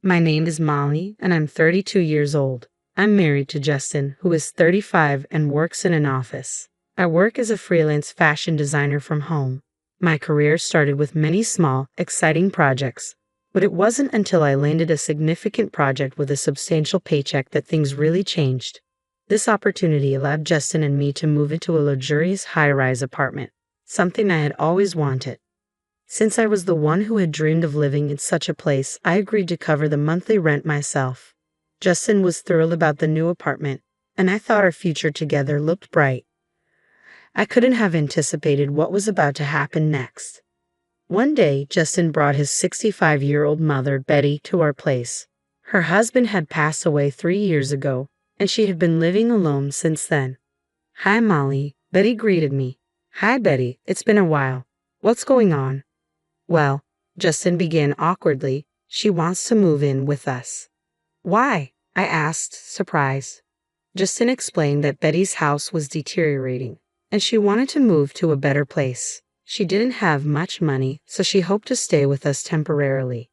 My name is Molly, and I'm 32 years old. I'm married to Justin, who is 35 and works in an office. I work as a freelance fashion designer from home. My career started with many small, exciting projects, but it wasn't until I landed a significant project with a substantial paycheck that things really changed. This opportunity allowed Justin and me to move into a luxurious high-rise apartment, something I had always wanted. Since I was the one who had dreamed of living in such a place, I agreed to cover the monthly rent myself. Justin was thrilled about the new apartment, and I thought our future together looked bright. I couldn't have anticipated what was about to happen next. One day, Justin brought his 65-year-old mother, Betty, to our place. Her husband had passed away 3 years ago, and she had been living alone since then. "Hi, Molly," Betty greeted me. "Hi, Betty, it's been a while. What's going on?" "Well," Justin began awkwardly, "she wants to move in with us." "Why?" I asked, surprised. Justin explained that Betty's house was deteriorating, and she wanted to move to a better place. She didn't have much money, so she hoped to stay with us temporarily.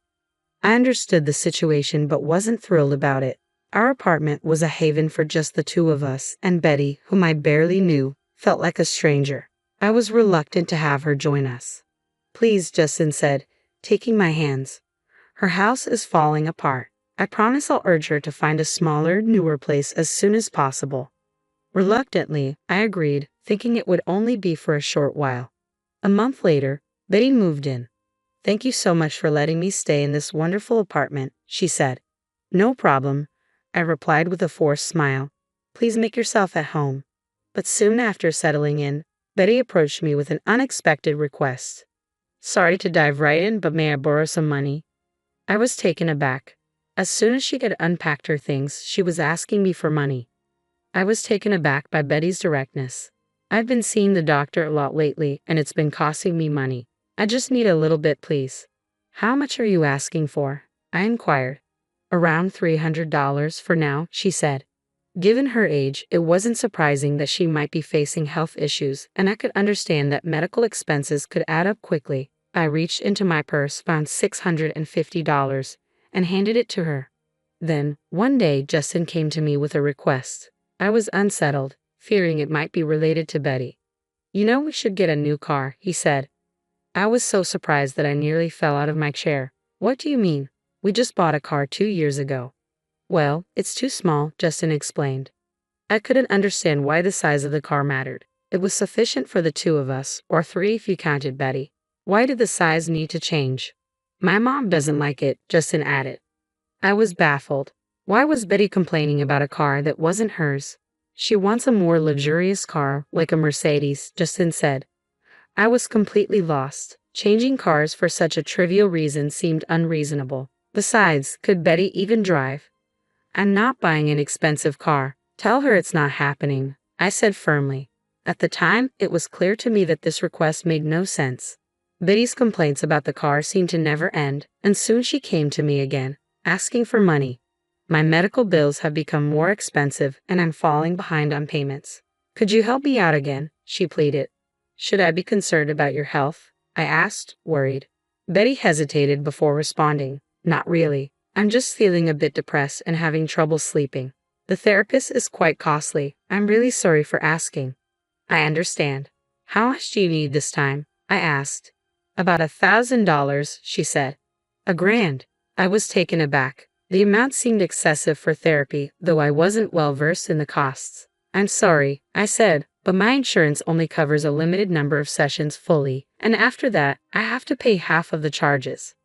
I understood the situation but wasn't thrilled about it. Our apartment was a haven for just the two of us, and Betty, whom I barely knew, felt like a stranger. I was reluctant to have her join us. "Please," Justin said, taking my hands. "Her house is falling apart. I promise I'll urge her to find a smaller, newer place as soon as possible." Reluctantly, I agreed, thinking it would only be for a short while. A month later, Betty moved in. "Thank you so much for letting me stay in this wonderful apartment," she said. "No problem," I replied with a forced smile. "Please make yourself at home." But soon after settling in, Betty approached me with an unexpected request. "Sorry to dive right in, but may I borrow some money?" I was taken aback. As soon as she had unpacked her things, she was asking me for money. I was taken aback by Betty's directness. "I've been seeing the doctor a lot lately, and it's been costing me money. I just need a little bit, please." "How much are you asking for?" I inquired. "Around $300 for now," she said. Given her age, it wasn't surprising that she might be facing health issues, and I could understand that medical expenses could add up quickly. I reached into my purse, found $650, and handed it to her. Then, one day, Justin came to me with a request. I was unsettled, fearing it might be related to Betty. "You know, we should get a new car," he said. I was so surprised that I nearly fell out of my chair. "What do you mean? We just bought a car 2 years ago." "Well, it's too small," Justin explained. I couldn't understand why the size of the car mattered. It was sufficient for the two of us, or three if you counted Betty. Why did the size need to change? "My mom doesn't like it," Justin added. I was baffled. Why was Betty complaining about a car that wasn't hers? "She wants a more luxurious car, like a Mercedes," Justin said. I was completely lost. Changing cars for such a trivial reason seemed unreasonable. Besides, could Betty even drive? "I'm not buying an expensive car. Tell her it's not happening," I said firmly. At the time, it was clear to me that this request made no sense. Betty's complaints about the car seemed to never end, and soon she came to me again, asking for money. "My medical bills have become more expensive, and I'm falling behind on payments. Could you help me out again?" she pleaded. "Should I be concerned about your health?" I asked, worried. Betty hesitated before responding. "Not really. I'm just feeling a bit depressed and having trouble sleeping. The therapist is quite costly. I'm really sorry for asking." "I understand. How much do you need this time?" I asked. "About $1,000, she said. $1,000. I was taken aback. The amount seemed excessive for therapy, though I wasn't well versed in the costs. "I'm sorry," I said, "but my insurance only covers a limited number of sessions fully, and after that, I have to pay half of the charges."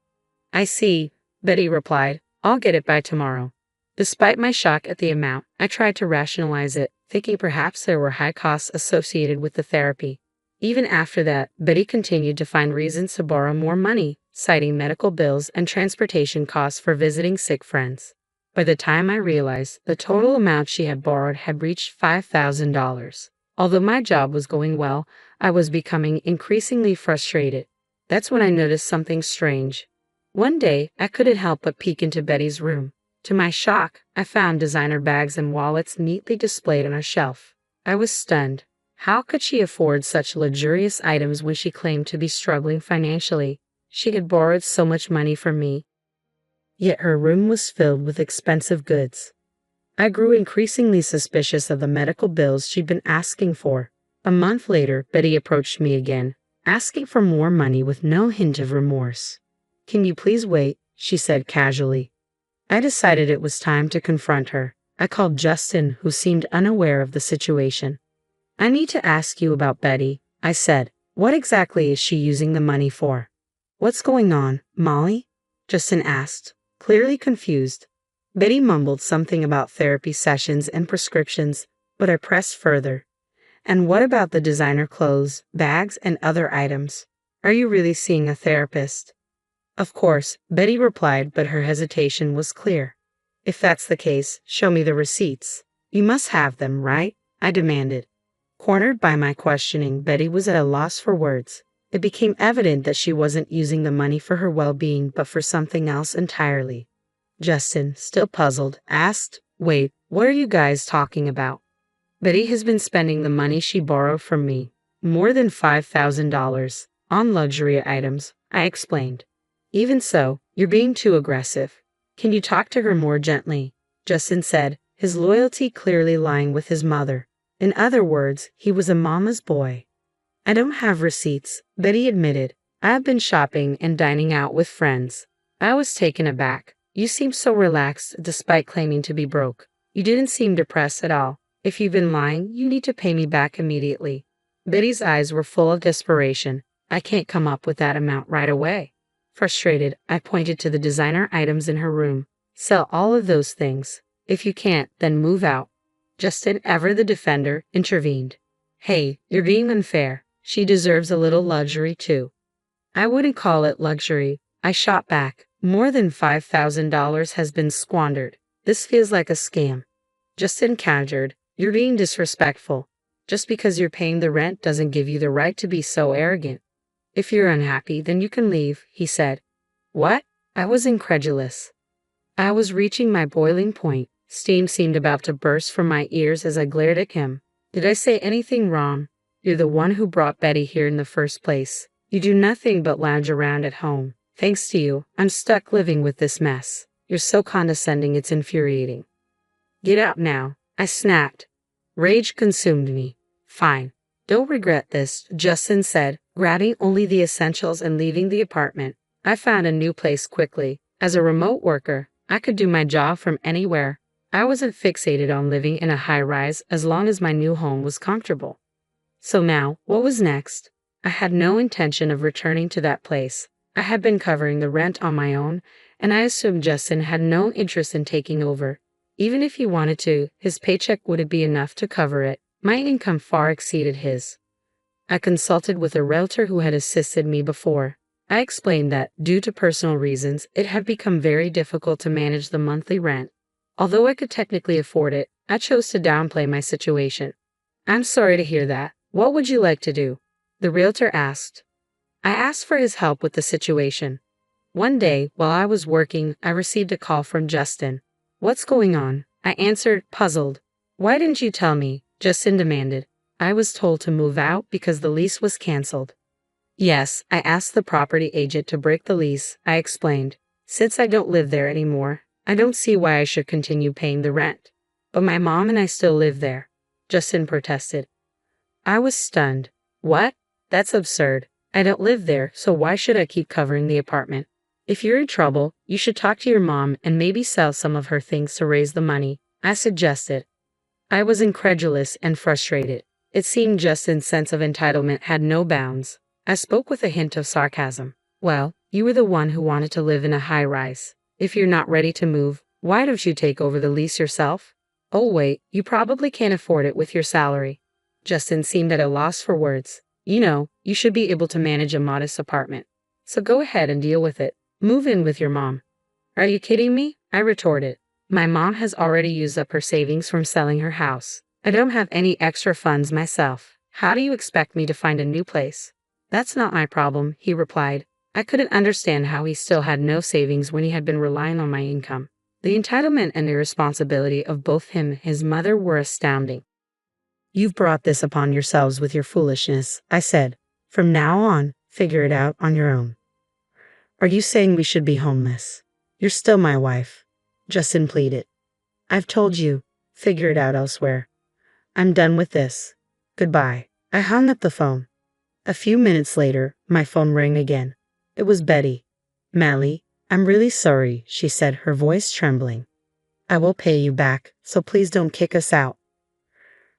"I see," Betty replied. "I'll get it by tomorrow." Despite my shock at the amount, I tried to rationalize it, thinking perhaps there were high costs associated with the therapy. Even after that, Betty continued to find reasons to borrow more money, citing medical bills and transportation costs for visiting sick friends. By the time I realized, the total amount she had borrowed had reached $5,000. Although my job was going well, I was becoming increasingly frustrated. That's when I noticed something strange. One day, I couldn't help but peek into Betty's room. To my shock, I found designer bags and wallets neatly displayed on a shelf. I was stunned. How could she afford such luxurious items when she claimed to be struggling financially? She had borrowed so much money from me. yet her room was filled with expensive goods. I grew increasingly suspicious of the medical bills she'd been asking for. A month later, Betty approached me again, asking for more money with no hint of remorse. "Can you please wait?" she said casually. I decided it was time to confront her. I called Justin, who seemed unaware of the situation. "I need to ask you about Betty," I said. "What exactly is she using the money for?" "What's going on, Molly?" Justin asked, clearly confused. Betty mumbled something about therapy sessions and prescriptions, but I pressed further. "And what about the designer clothes, bags, and other items? Are you really seeing a therapist?" "Of course," Betty replied, but her hesitation was clear. "If that's the case, show me the receipts. You must have them, right?" I demanded. Cornered by my questioning, Betty was at a loss for words. It became evident that she wasn't using the money for her well-being, but for something else entirely. Justin, still puzzled, asked, "Wait, what are you guys talking about?" "Betty has been spending the money she borrowed from me, more than $5,000, on luxury items," I explained. "Even so, you're being too aggressive. Can you talk to her more gently?" Justin said, his loyalty clearly lying with his mother. In other words, he was a mama's boy. "I don't have receipts," Betty admitted. "I have been shopping and dining out with friends." I was taken aback. "You seem so relaxed despite claiming to be broke. You didn't seem depressed at all. If you've been lying, you need to pay me back immediately." Betty's eyes were full of desperation. "I can't come up with that amount right away." Frustrated, I pointed to the designer items in her room. "Sell all of those things. If you can't, then move out." Justin, ever the defender, intervened. "Hey, you're being unfair. She deserves a little luxury too." "I wouldn't call it luxury," I shot back. "More than $5,000 has been squandered. This feels like a scam." Justin countered, "You're being disrespectful. Just because you're paying the rent doesn't give you the right to be so arrogant." "If you're unhappy, then you can leave," he said. "What?" I was incredulous. I was reaching my boiling point. Steam seemed about to burst from my ears as I glared at him. "Did I say anything wrong? You're the one who brought Betty here in the first place. You do nothing but lounge around at home. Thanks to you, I'm stuck living with this mess. You're so condescending, it's infuriating." "Get out now," I snapped. Rage consumed me. "Fine. Don't regret this," Justin said, grabbing only the essentials and leaving the apartment. I found a new place quickly. As a remote worker, I could do my job from anywhere. I wasn't fixated on living in a high-rise as long as my new home was comfortable. So now, what was next? I had no intention of returning to that place. I had been covering the rent on my own, and I assumed Justin had no interest in taking over. Even if he wanted to, his paycheck wouldn't be enough to cover it. My income far exceeded his. I consulted with a realtor who had assisted me before. I explained that, due to personal reasons, it had become very difficult to manage the monthly rent. Although I could technically afford it, I chose to downplay my situation. "I'm sorry to hear that. What would you like to do?" the realtor asked. I asked for his help with the situation. One day, while I was working, I received a call from Justin. "What's going on?" I answered, puzzled. "Why didn't you tell me?" Justin demanded. "I was told to move out because the lease was canceled." "Yes, I asked the property agent to break the lease," I explained. "Since I don't live there anymore, I don't see why I should continue paying the rent." "But my mom and I still live there," Justin protested. I was stunned. "What? That's absurd. I don't live there, so why should I keep covering the apartment? If you're in trouble, you should talk to your mom and maybe sell some of her things to raise the money," I suggested. I was incredulous and frustrated. It seemed Justin's sense of entitlement had no bounds. I spoke with a hint of sarcasm. "Well, you were the one who wanted to live in a high-rise. If you're not ready to move, why don't you take over the lease yourself?" "Oh wait, you probably can't afford it with your salary." Justin seemed at a loss for words. "You know, you should be able to manage a modest apartment. So go ahead and deal with it. Move in with your mom." "Are you kidding me?" I retorted. "My mom has already used up her savings from selling her house. I don't have any extra funds myself. How do you expect me to find a new place?" "That's not my problem," he replied. I couldn't understand how he still had no savings when he had been relying on my income. The entitlement and irresponsibility of both him and his mother were astounding. "You've brought this upon yourselves with your foolishness," I said. "From now on, figure it out on your own. Are you saying we should be homeless?" You're still my wife, Justin pleaded. I've told you, figure it out elsewhere. I'm done with this. Goodbye. I hung up the phone. A few minutes later, my phone rang again. It was Betty. Mally, I'm really sorry, she said, her voice trembling. I will pay you back, so please don't kick us out.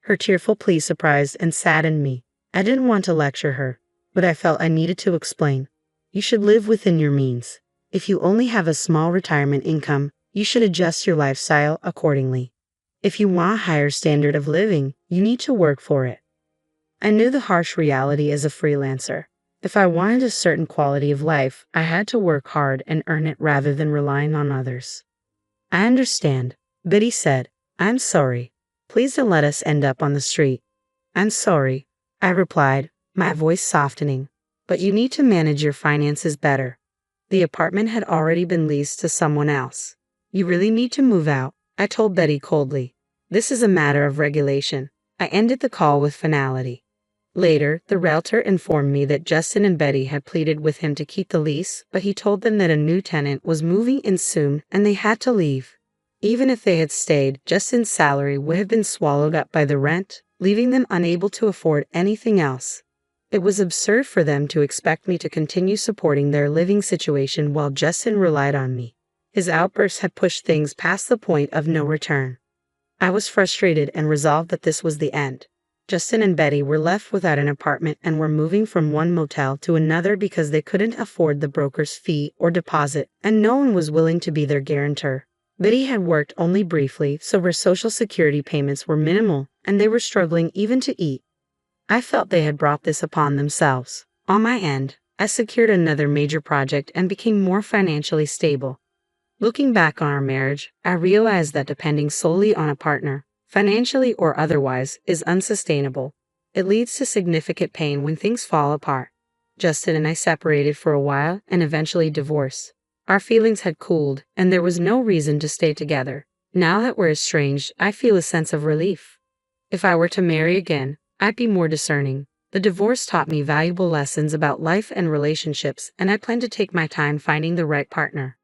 Her tearful plea surprised and saddened me. I didn't want to lecture her, but I felt I needed to explain. You should live within your means. If you only have a small retirement income, you should adjust your lifestyle accordingly. If you want a higher standard of living, you need to work for it. I knew the harsh reality as a freelancer. If I wanted a certain quality of life, I had to work hard and earn it rather than relying on others. I understand, Betty said. I'm sorry. Please don't let us end up on the street. I'm sorry, I replied, my voice softening. But you need to manage your finances better. The apartment had already been leased to someone else. You really need to move out, I told Betty coldly. This is a matter of regulation. I ended the call with finality. Later, the realtor informed me that Justin and Betty had pleaded with him to keep the lease, but he told them that a new tenant was moving in soon and they had to leave. Even if they had stayed, Justin's salary would have been swallowed up by the rent, leaving them unable to afford anything else. It was absurd for them to expect me to continue supporting their living situation while Justin relied on me. His outbursts had pushed things past the point of no return. I was frustrated and resolved that this was the end. Justin and Betty were left without an apartment and were moving from one motel to another because they couldn't afford the broker's fee or deposit, and no one was willing to be their guarantor. Betty had worked only briefly, so her Social Security payments were minimal, and they were struggling even to eat. I felt they had brought this upon themselves. On my end, I secured another major project and became more financially stable. Looking back on our marriage, I realized that depending solely on a partner, financially or otherwise, is unsustainable. It leads to significant pain when things fall apart. Justin and I separated for a while and eventually divorced. Our feelings had cooled, and there was no reason to stay together. Now that we're estranged, I feel a sense of relief. If I were to marry again, I'd be more discerning. The divorce taught me valuable lessons about life and relationships, and I plan to take my time finding the right partner.